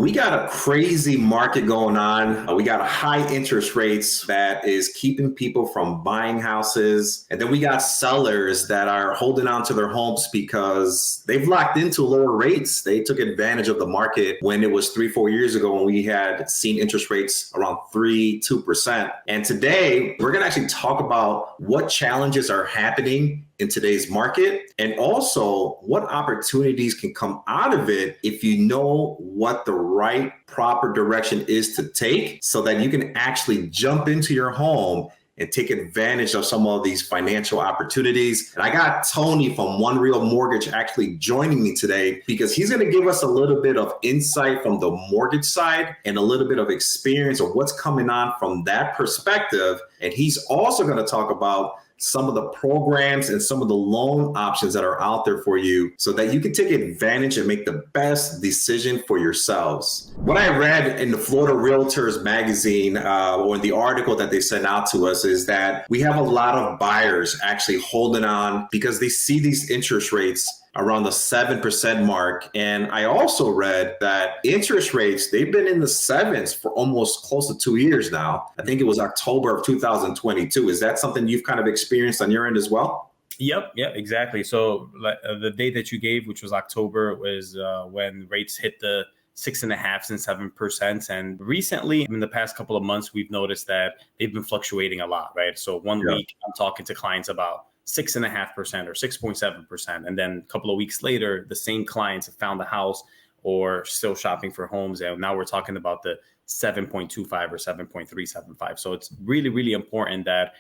We got a crazy market going on. We got high interest rates that is keeping people from buying houses. And then we got sellers that are holding on to their homes because they've locked into lower rates. They took advantage of the market when it was 3-4 years ago when we had seen interest rates around 3-2%. And today we're going to actually talk about what challenges are happening in today's market, and also what opportunities can come out of it if you know what the right proper direction is to take so that you can actually jump into your home and take advantage of some of these financial opportunities. And I got Tony from One Real Mortgage actually joining me today because he's going to give us a little bit of insight from the mortgage side and a little bit of experience of what's coming on from that perspective. And he's also going to talk about some of the programs and some of the loan options that are out there for you so that you can take advantage and make the best decision for yourselves. What I read in the Florida Realtors magazine or in the article that they sent out to us is that we have a lot of buyers actually holding on because they see these interest rates around the 7% mark. And I also read that interest rates, they've been in the sevens for almost close to 2 years now. I think it was October of 2022. Is that something you've kind of experienced on your end as well? Yep, exactly. So the date that you gave, which was October, was when rates hit the 6.5% and 7%. And recently, in the past couple of months, we've noticed that they've been fluctuating a lot, right? So one week I'm talking to clients about 6.5% or 6.7%. And then a couple of weeks later, the same clients have found a house or still shopping for homes. And now we're talking about the 7.25 or 7.375. So it's really, really important that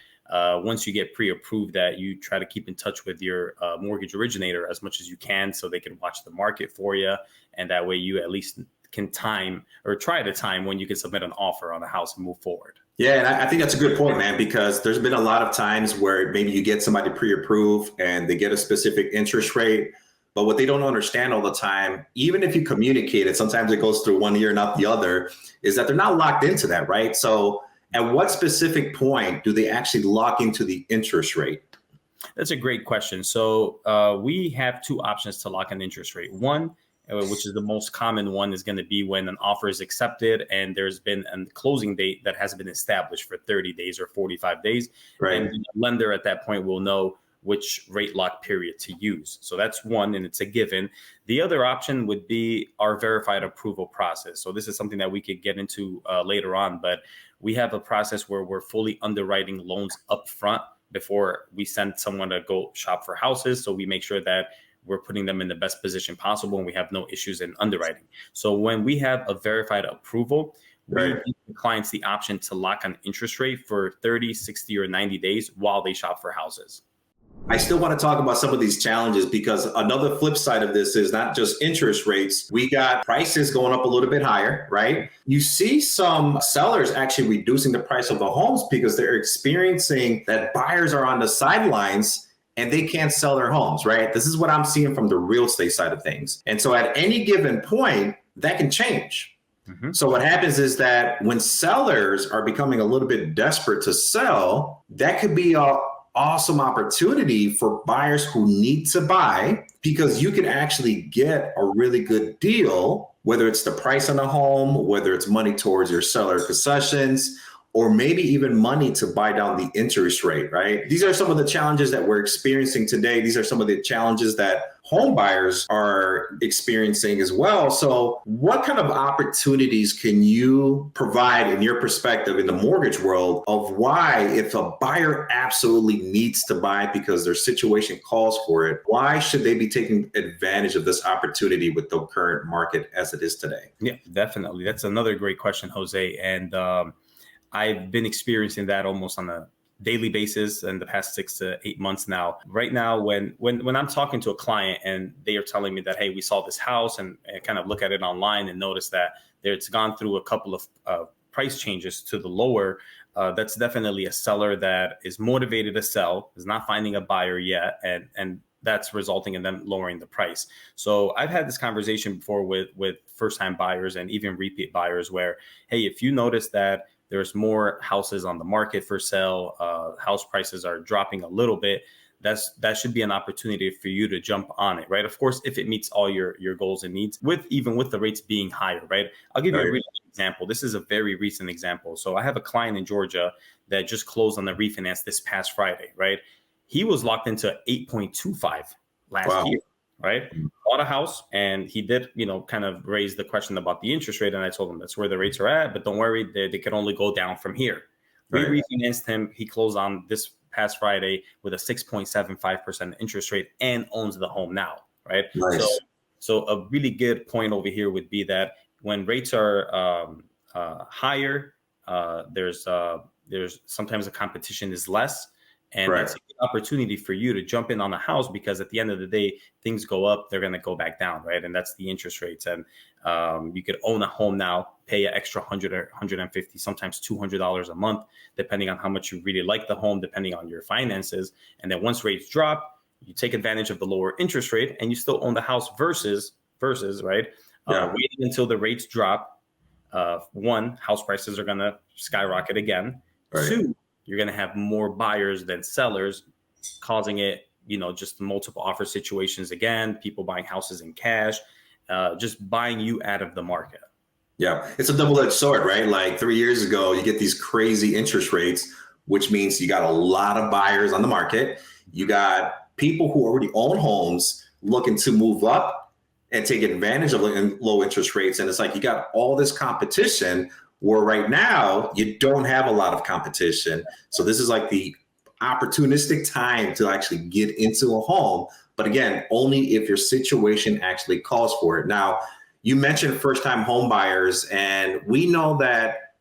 once you get pre-approved that you try to keep in touch with your mortgage originator as much as you can so they can watch the market for you. And that way you at least can time or try to time when you can submit an offer on a house and move forward. Yeah, and I think that's a good point, man, because there's been a lot of times where maybe you get somebody pre-approved and they get a specific interest rate, but what they don't understand all the time, even if you communicate it, sometimes it goes through one ear, not the other, is that they're not locked into that, right? So at what specific point do they actually lock into the interest rate? That's a great question. So we have two options to lock an interest rate. One, which is the most common one, is going to be when an offer is accepted and there's been a closing date that has been established for 30 days or 45 days. Right. And the lender at that point will know which rate lock period to use. So that's one, and it's a given. The other option would be our verified approval process. So this is something that we could get into later on, but we have a process where we're fully underwriting loans up front before we send someone to go shop for houses. So we make sure that we're putting them in the best position possible and we have no issues in underwriting. So when we have a verified approval, we give the clients the option to lock an interest rate for 30, 60, or 90 days while they shop for houses. I still want to talk about some of these challenges because another flip side of this is not just interest rates. We got prices going up a little bit higher, right? You see some sellers actually reducing the price of the homes because they're experiencing that buyers are on the sidelines and they can't sell their homes, right? This is what I'm seeing from the real estate side of things. And so at any given point, that can change. Mm-hmm. So what happens is that when sellers are becoming a little bit desperate to sell, that could be a awesome opportunity for buyers who need to buy because you can actually get a really good deal, whether it's the price on the home, whether it's money towards your seller concessions, or maybe even money to buy down the interest rate, right? These are some of the challenges that we're experiencing today. These are some of the challenges that home buyers are experiencing as well. So what kind of opportunities can you provide in your perspective in the mortgage world of why, if a buyer absolutely needs to buy because their situation calls for it, why should they be taking advantage of this opportunity with the current market as it is today? Yeah, definitely. That's another great question, Jose. And I've been experiencing that almost on a daily basis in the past 6 to 8 months now. Right now, when I'm talking to a client and they are telling me that, hey, we saw this house and kind of look at it online and notice that it's gone through a couple of price changes to the lower, that's definitely a seller that is motivated to sell, is not finding a buyer yet, and that's resulting in them lowering the price. So I've had this conversation before with first-time buyers and even repeat buyers where, hey, if you notice that there's more houses on the market for sale, house prices are dropping a little bit, that should be an opportunity for you to jump on it, right? Of course, if it meets all your goals and needs, even with the rates being higher, right? I'll give you a really example. This is a very recent example. So I have a client in Georgia that just closed on the refinance this past Friday, right? He was locked into 8.25 last year, right? Bought a house, and he did, kind of raise the question about the interest rate. And I told him that's where the rates are at, but don't worry, they could only go down from here. We refinanced him. He closed on this past Friday with a 6.75% interest rate and owns the home now, right? Nice. So a really good point over here would be that when rates are higher, there's sometimes the competition is less, and that's a good opportunity for you to jump in on a house, because at the end of the day, things go up, they're going to go back down, right? And that's the interest rates. And you could own a home now, pay an extra $100 or $150, sometimes $200 a month, depending on how much you really like the home, depending on your finances. And then once rates drop, you take advantage of the lower interest rate and you still own the house versus right? Waiting until the rates drop. One, house prices are going to skyrocket again. Two, you're going to have more buyers than sellers, causing it, just multiple offer situations again, people buying houses in cash, just buying you out of the market. Yeah, it's a double-edged sword, right? Like 3 years ago, you get these crazy interest rates, which means you got a lot of buyers on the market. You got people who already own homes looking to move up and take advantage of low interest rates. And it's like you got all this competition where right now you don't have a lot of competition. So this is like the opportunistic time to actually get into a home. But again, only if your situation actually calls for it. Now, you mentioned first-time home buyers, and we know that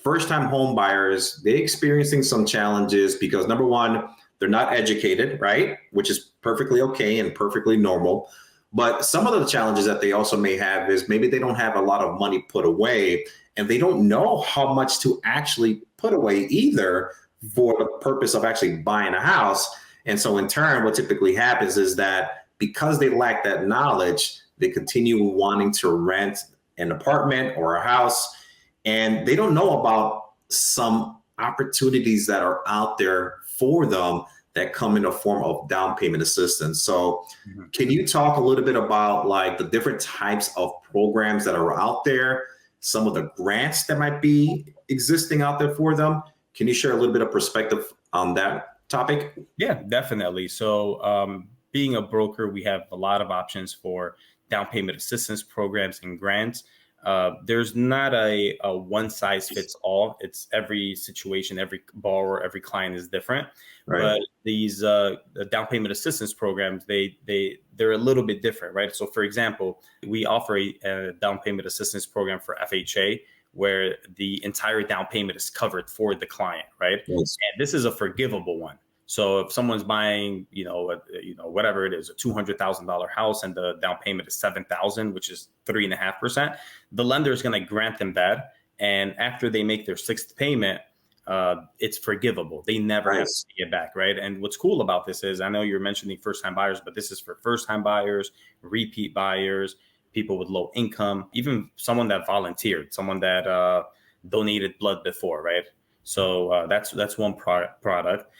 first-time home buyers, they're experiencing some challenges because number one, they're not educated, right? Which is perfectly okay and perfectly normal. But some of the challenges that they also may have is maybe they don't have a lot of money put away, and they don't know how much to actually put away either for the purpose of actually buying a house. And so in turn, what typically happens is that because they lack that knowledge, they continue wanting to rent an apartment or a house, and they don't know about some opportunities that are out there for them that come in the form of down payment assistance. So can you talk a little bit about like the different types of programs that are out there, some of the grants that might be existing out there for them? Can you share a little bit of perspective on that topic? Yeah, definitely. So being a broker, we have a lot of options for down payment assistance programs and grants. There's not a one size fits all. It's every situation, every borrower, every client is different. Right. But these the down payment assistance programs, they're a little bit different, right? So for example, we offer a down payment assistance program for FHA, where the entire down payment is covered for the client, right? Yes. And this is a forgivable one. So if someone's buying, whatever it is, a $200,000 house and the down payment is $7,000, which is 3.5%, the lender is going to grant them that. And after they make their sixth payment, it's forgivable. They never have to pay it back, right? And what's cool about this is, I know you're mentioning first-time buyers, but this is for first-time buyers, repeat buyers, people with low income, even someone that volunteered, someone that donated blood before, right? So that's one product.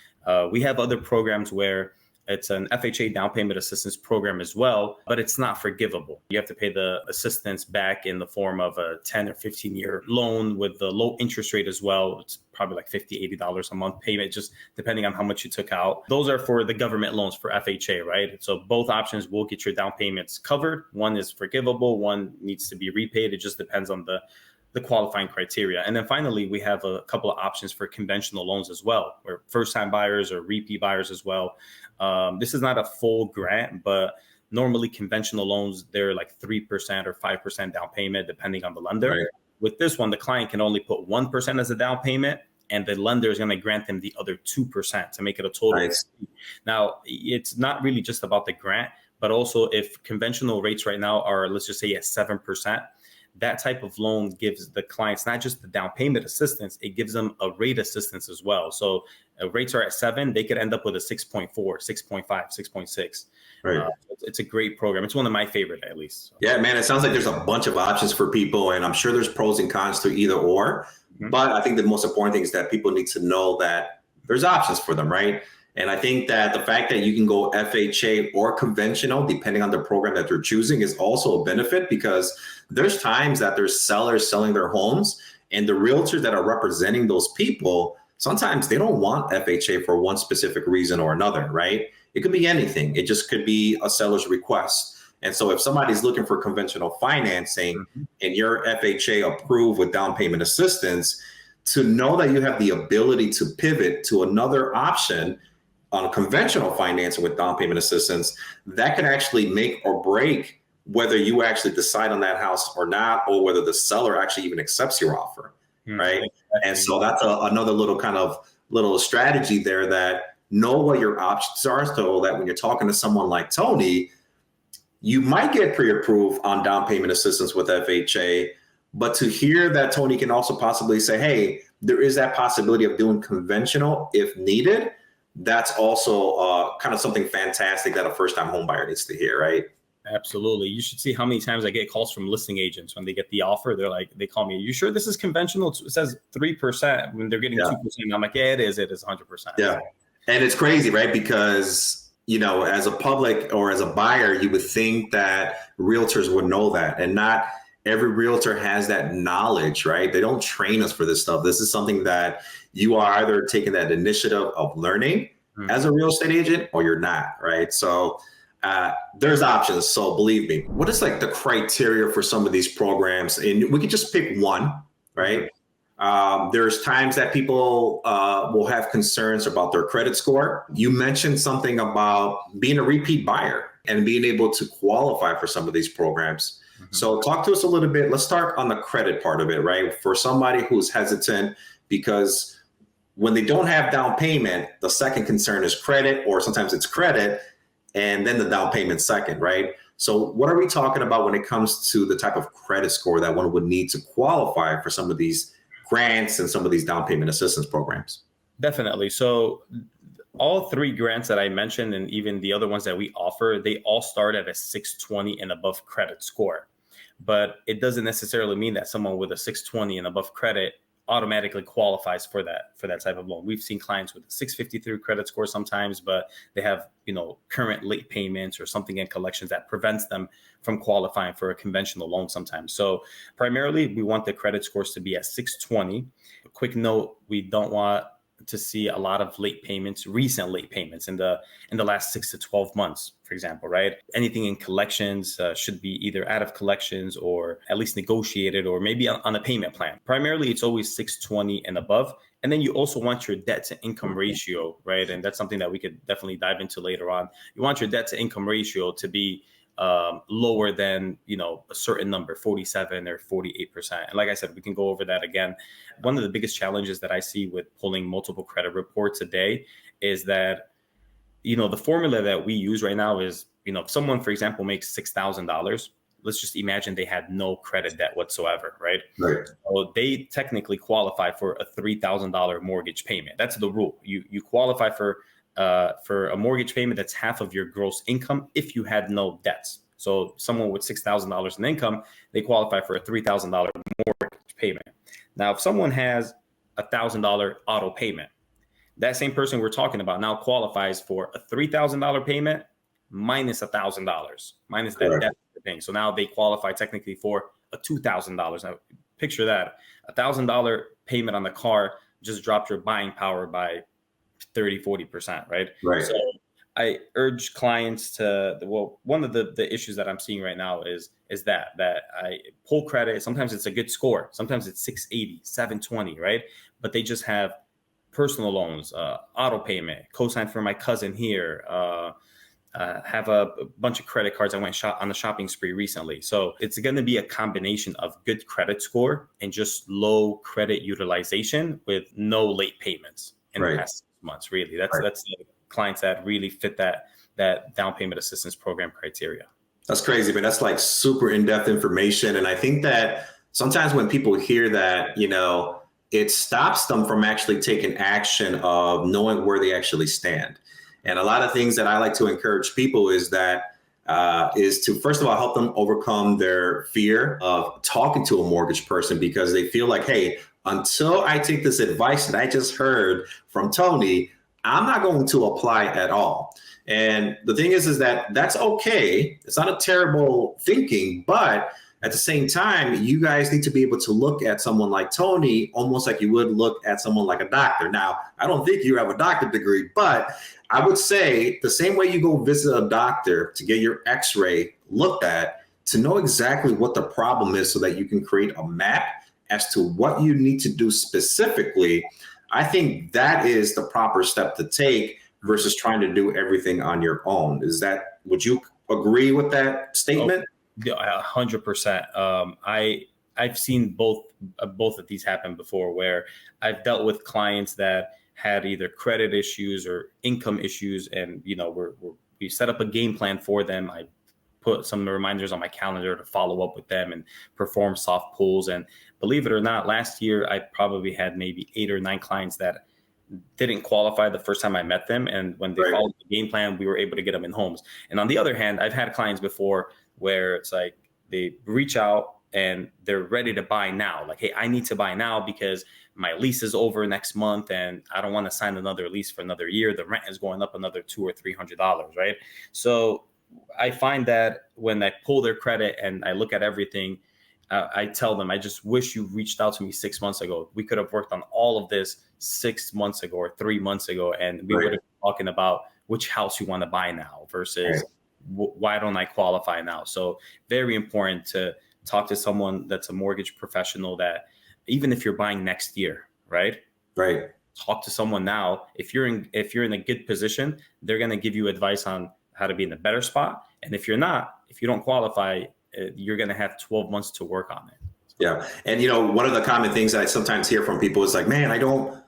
We have other programs where it's an FHA down payment assistance program as well, but it's not forgivable. You have to pay the assistance back in the form of a 10 or 15-year loan with the low interest rate as well. It's probably like $50, $80 a month payment, just depending on how much you took out. Those are for the government loans for FHA, right? So both options will get your down payments covered. One is forgivable, one needs to be repaid. It just depends on the qualifying criteria. And then finally, we have a couple of options for conventional loans as well, where first-time buyers or repeat buyers as well. This is not a full grant, but normally conventional loans, they're like 3% or 5% down payment, depending on the lender. Right. With this one, the client can only put 1% as a down payment, and the lender is going to grant them the other 2% to make it a total. Nice. Now, it's not really just about the grant, but also if conventional rates right now are, let's just say, at 7%, that type of loan gives the clients not just the down payment assistance, it gives them a rate assistance as well. So rates are at 7, they could end up with a 6.4, 6.5, 6.6. Right. It's a great program. It's one of my favorite, at least. So. Yeah, man, it sounds like there's a bunch of options for people, and I'm sure there's pros and cons to either or. Mm-hmm. But I think the most important thing is that people need to know that there's options for them, right? And I think that the fact that you can go FHA or conventional, depending on the program that they're choosing, is also a benefit, because there's times that there's sellers selling their homes, and the realtors that are representing those people, sometimes they don't want FHA for one specific reason or another, right? It could be anything. It just could be a seller's request. And so if somebody's looking for conventional financing and you're FHA approved with down payment assistance, to know that you have the ability to pivot to another option on conventional financing with down payment assistance, that can actually make or break whether you actually decide on that house or not, or whether the seller actually even accepts your offer, right? And so that's another little kind of little strategy there, that know what your options are, so that when you're talking to someone like Tony, you might get pre-approved on down payment assistance with FHA, but to hear that Tony can also possibly say, hey, there is that possibility of doing conventional if needed, that's also kind of something fantastic that a first-time home buyer needs to hear, right? Absolutely. You should see how many times I get calls from listing agents when they get the offer. They're like, they call me, "Are you sure this is conventional? It says 3% when they're getting 2%. I'm like, yeah, it is. It is 100%. Yeah. And it's crazy, right? Because, you know, as a public or as a buyer, you would think that realtors would know that, and not every realtor has that knowledge, right? They don't train us for this stuff. This is something that you are either taking that initiative of learning as a real estate agent, or you're not, right? So there's options. So believe me, what is like the criteria for some of these programs? And we could just pick one, right? There's times that people will have concerns about their credit score. You mentioned something about being a repeat buyer and being able to qualify for some of these programs. So talk to us a little bit. Let's start on the credit part of it, right? For somebody who's hesitant, because when they don't have down payment, the second concern is credit, or sometimes it's credit and then the down payment second, right? So what are we talking about when it comes to the type of credit score that one would need to qualify for some of these grants and some of these down payment assistance programs? Definitely. So all three grants that I mentioned, and even the other ones that we offer, they all start at a 620 and above credit score. But it doesn't necessarily mean that someone with a 620 and above credit automatically qualifies for that type of loan. We've seen clients with a 653 credit score sometimes, but they have, current late payments or something in collections that prevents them from qualifying for a conventional loan sometimes. So primarily, we want the credit scores to be at 620. A quick note, we don't want to see a lot of recent late payments in the last 6 to 12 months, for example, right? Anything in collections should be either out of collections or at least negotiated, or maybe on a payment plan. Primarily, it's always 620 and above. And then you also want your debt to income ratio, right? And that's something that we could definitely dive into later on. You want your debt to income ratio to be lower than, a certain number, 47 or 48%. And like I said, we can go over that again. One of the biggest challenges that I see with pulling multiple credit reports a day is that, the formula that we use right now is, if someone, for example, makes $6,000, let's just imagine they had no credit debt whatsoever, right? Right. So they technically qualify for a $3,000 mortgage payment. That's the rule. You qualify for a mortgage payment that's half of your gross income if you had no debts. So someone with $6,000 in income, they qualify for a $3,000 mortgage payment. Now, if someone has a $1,000 auto payment, that same person we're talking about now qualifies for a $3,000 payment minus $1,000, minus that debt thing. So now they qualify technically for a $2,000. Now, picture that. $1,000 payment on the car just dropped your buying power by 30-40%, right? Right. So I urge clients to, one of the issues that I'm seeing right now is that I pull credit. Sometimes it's a good score. Sometimes it's 680, 720, right? But they just have personal loans, auto payment, co-sign for my cousin here, have a bunch of credit cards. I went on a shopping spree recently. So it's going to be a combination of good credit score and just low credit utilization with no late payments in the past 6 months, really. That's the clients that really fit that down payment assistance program criteria. That's crazy, man. That's like super in-depth information. And I think that sometimes when people hear that, it stops them from actually taking action of knowing where they actually stand. And a lot of things that I like to encourage people is to, first of all, help them overcome their fear of talking to a mortgage person, because they feel like, hey, until I take this advice that I just heard from Tony, I'm not going to apply at all. And the thing is that that's okay. It's not a terrible thinking, but at the same time, you guys need to be able to look at someone like Tony almost like you would look at someone like a doctor. Now, I don't think you have a doctorate degree, but I would say the same way you go visit a doctor to get your x-ray looked at, to know exactly what the problem is so that you can create a map as to what you need to do specifically. I think that is the proper step to take versus trying to do everything on your own. Would you agree with that statement? 100%. I've seen both of these happen before, where I've dealt with clients that had either credit issues or income issues, and we set up a game plan for them. I put some reminders on my calendar to follow up with them and perform soft pulls. And believe it or not, last year I probably had maybe 8 or 9 clients that didn't qualify the first time I met them. And when they followed the game plan, we were able to get them in homes. And on the other hand, I've had clients before where it's like they reach out and they're ready to buy now. Like, hey, I need to buy now because my lease is over next month and I don't want to sign another lease for another year. The rent is going up another $200 or $300, right? So I find that when I pull their credit and I look at everything, I tell them, I just wish you reached out to me 6 months ago. We could have worked on all of this 6 months ago or 3 months ago, and we would have been talking about which house you want to buy now versus why don't I qualify now. So very important to talk to someone that's a mortgage professional, that even if you're buying next year, right? Talk to someone now. If you're in a good position, they're going to give you advice on how to be in a better spot. And if you don't qualify, you're going to have 12 months to work on it. Yeah. And, one of the common things I sometimes hear from people is like, man, I don't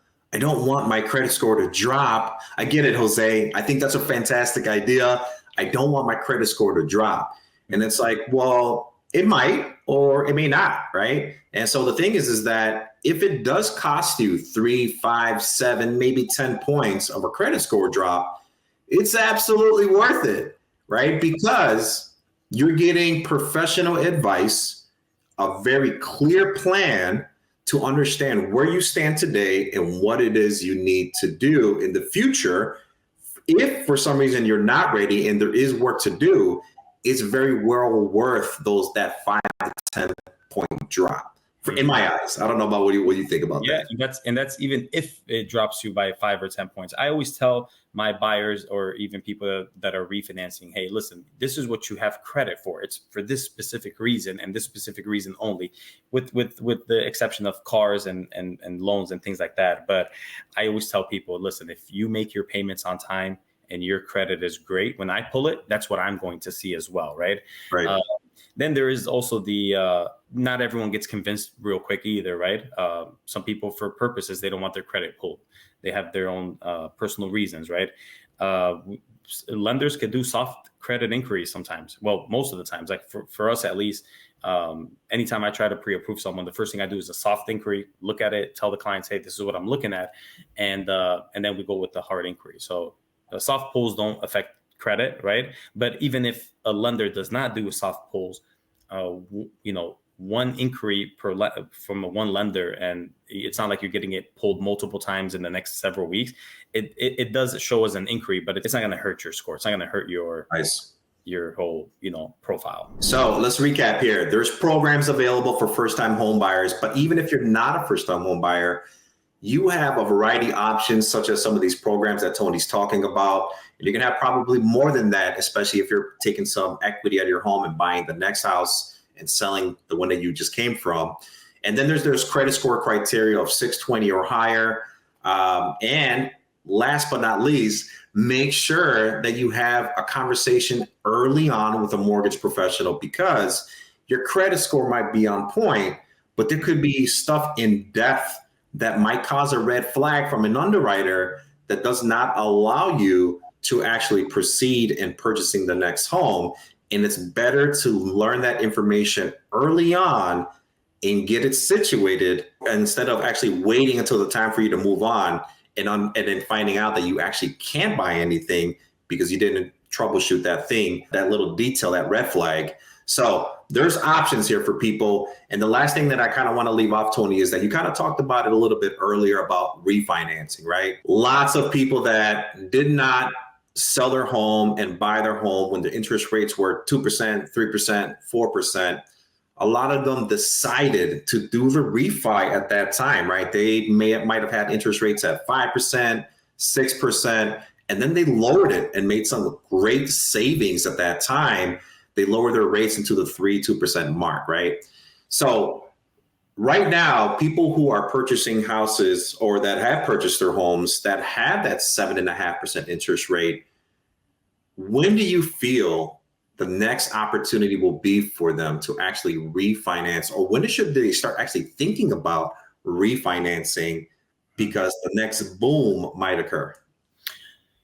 want my credit score to drop. I get it, Jose. I think that's a fantastic idea. I don't want my credit score to drop. And it's like, well, it might, or it may not, right? And so the thing is that if it does cost you 3, 5, 7, maybe 10 points of a credit score drop, it's absolutely worth it, right? Because you're getting professional advice, a very clear plan to understand where you stand today and what it is you need to do in the future. If for some reason you're not ready and there is work to do, it's very well worth that 5 to 10 point drop. In my eyes, I don't know about what you think about that. Yeah, that's even if it drops you by 5 or 10 points. I always tell my buyers or even people that are refinancing, hey, listen, this is what you have credit for. It's for this specific reason and this specific reason only, with the exception of cars and loans and things like that. But I always tell people, listen, if you make your payments on time and your credit is great, when I pull it, that's what I'm going to see as well, right? Then there is also the not everyone gets convinced real quick either, right? Some people, for purposes, they don't want their credit pulled. They have their own personal reasons, right? Lenders could do soft credit inquiries sometimes. Well, most of the times, like for us at least, anytime I try to pre-approve someone, the first thing I do is a soft inquiry, look at it, tell the clients, hey, this is what I'm looking at, and then we go with the hard inquiry. So soft pulls don't affect credit, right? But even if a lender does not do soft pulls, one inquiry from one lender, and it's not like you're getting it pulled multiple times in the next several weeks. It does show as an inquiry, but it's not going to hurt your score. It's not going to hurt your whole profile. So let's recap here. There's programs available for first-time home buyers, but even if you're not a first-time home buyer, you have a variety of options, such as some of these programs that Tony's talking about. And you can have probably more than that, especially if you're taking some equity out of your home and buying the next house and selling the one that you just came from. And then there's credit score criteria of 620 or higher. And last but not least, make sure that you have a conversation early on with a mortgage professional, because your credit score might be on point, but there could be stuff in depth that might cause a red flag from an underwriter that does not allow you to actually proceed in purchasing the next home. And it's better to learn that information early on and get it situated instead of actually waiting until the time for you to move on and then finding out that you actually can't buy anything because you didn't troubleshoot that thing, that little detail, that red flag. So there's options here for people. And the last thing that I kind of want to leave off, Tony, is that you kind of talked about it a little bit earlier about refinancing, right? Lots of people that did not sell their home and buy their home when the interest rates were 2%, 3%, 4%. A lot of them decided to do the refi at that time, right? They might have had interest rates at 5%, 6%, and then they lowered it and made some great savings at that time. They lowered their rates into the 2% mark, right? So right now, people who are purchasing houses or that have purchased their homes that have that 7.5% interest rate, when do you feel the next opportunity will be for them to actually refinance, or when should they start actually thinking about refinancing because the next boom might occur?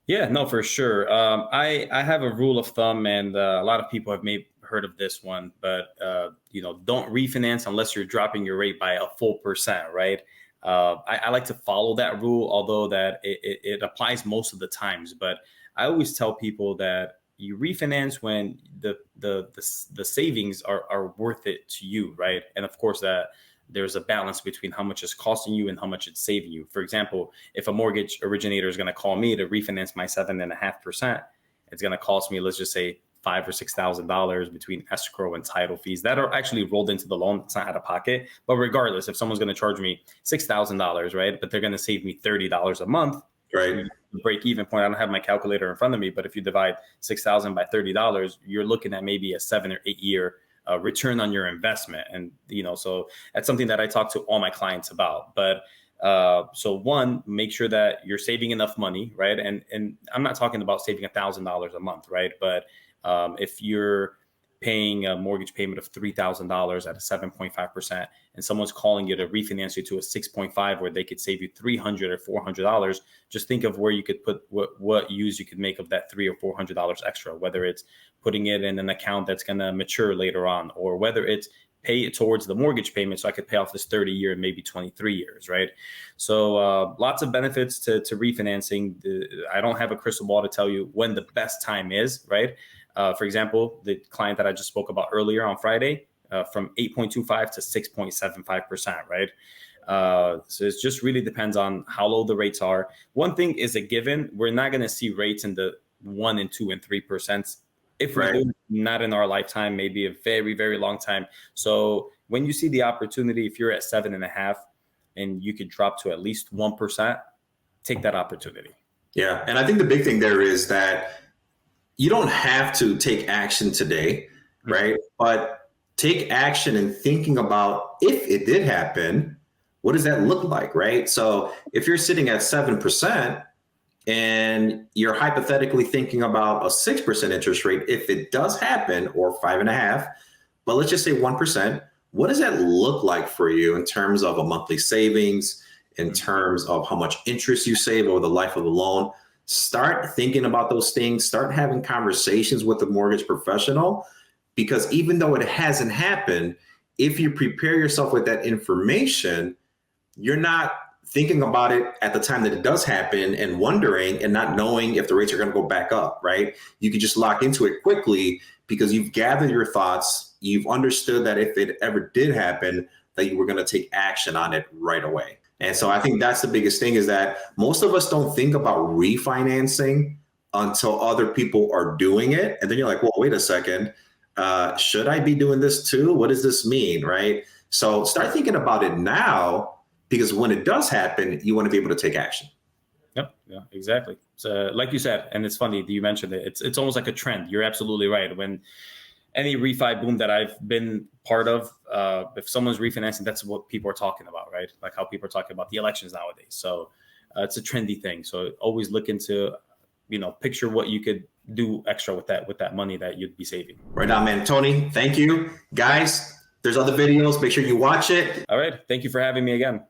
Yeah, no, for sure. I have a rule of thumb, and a lot of people have maybe heard of this one, but don't refinance unless you're dropping your rate by a full percent, right? I like to follow that rule, although that it applies most of the times. But I always tell people that you refinance when the savings are worth it to you, right? And of course that there's a balance between how much it's costing you and how much it's saving you. For example, if a mortgage originator is going to call me to refinance my 7.5%, it's going to cost me, let's just say, $5,000 or $6,000 between escrow and title fees that are actually rolled into the loan. It's not out of pocket. But regardless, if someone's going to charge me $6,000, right, but they're going to save me $30 a month, right? Break even point. I don't have my calculator in front of me, but if you divide 6,000 by $30, you're looking at maybe a 7 or 8 year return on your investment. And, so that's something that I talk to all my clients about. But so one, make sure that you're saving enough money, right? And I'm not talking about saving $1,000 a month, right? But if you're paying a mortgage payment of $3,000 at a 7.5%, and someone's calling you to refinance you to a 6.5, where they could save you $300 or $400, just think of where you could put what use you could make of that $300 or $400 extra, whether it's putting it in an account that's going to mature later on, or whether it's pay it towards the mortgage payment so I could pay off this 30-year and maybe 23 years, right? So lots of benefits to refinancing. I don't have a crystal ball to tell you when the best time is, right? For example, the client that I just spoke about earlier on Friday, from 8.25 to 6.75%, right? So it just really depends on how low the rates are. One thing is a given: we're not going to see rates in the 1% and 2% and 3%. If we do, not in our lifetime, maybe a very, very long time. So when you see the opportunity, if you're at 7.5 and you could drop to at least 1%, take that opportunity. Yeah, and I think the big thing there is that you don't have to take action today, right? But take action in thinking about, if it did happen, what does that look like, right? So if you're sitting at 7% and you're hypothetically thinking about a 6% interest rate, if it does happen, or 5.5, but let's just say 1%, what does that look like for you in terms of a monthly savings, in terms of how much interest you save over the life of the loan? Start thinking about those things, start having conversations with the mortgage professional, because even though it hasn't happened, if you prepare yourself with that information, you're not thinking about it at the time that it does happen and wondering and not knowing if the rates are going to go back up, right? You can just lock into it quickly because you've gathered your thoughts. You've understood that if it ever did happen, that you were going to take action on it right away. And so I think that's the biggest thing, is that most of us don't think about refinancing until other people are doing it. And then you're like, well, wait a second. Should I be doing this too? What does this mean, right? So start thinking about it now, because when it does happen, you want to be able to take action. Yep. Yeah, exactly. So like you said, and it's funny that you mentioned it, it's almost like a trend. You're absolutely right. When any refi boom that I've been part of, if someone's refinancing, that's what people are talking about, right? Like how people are talking about the elections nowadays. So it's a trendy thing. So always look into, picture what you could do extra with that money that you'd be saving. Right on, man. Tony, thank you. Guys, there's other videos. Make sure you watch it. All right. Thank you for having me again.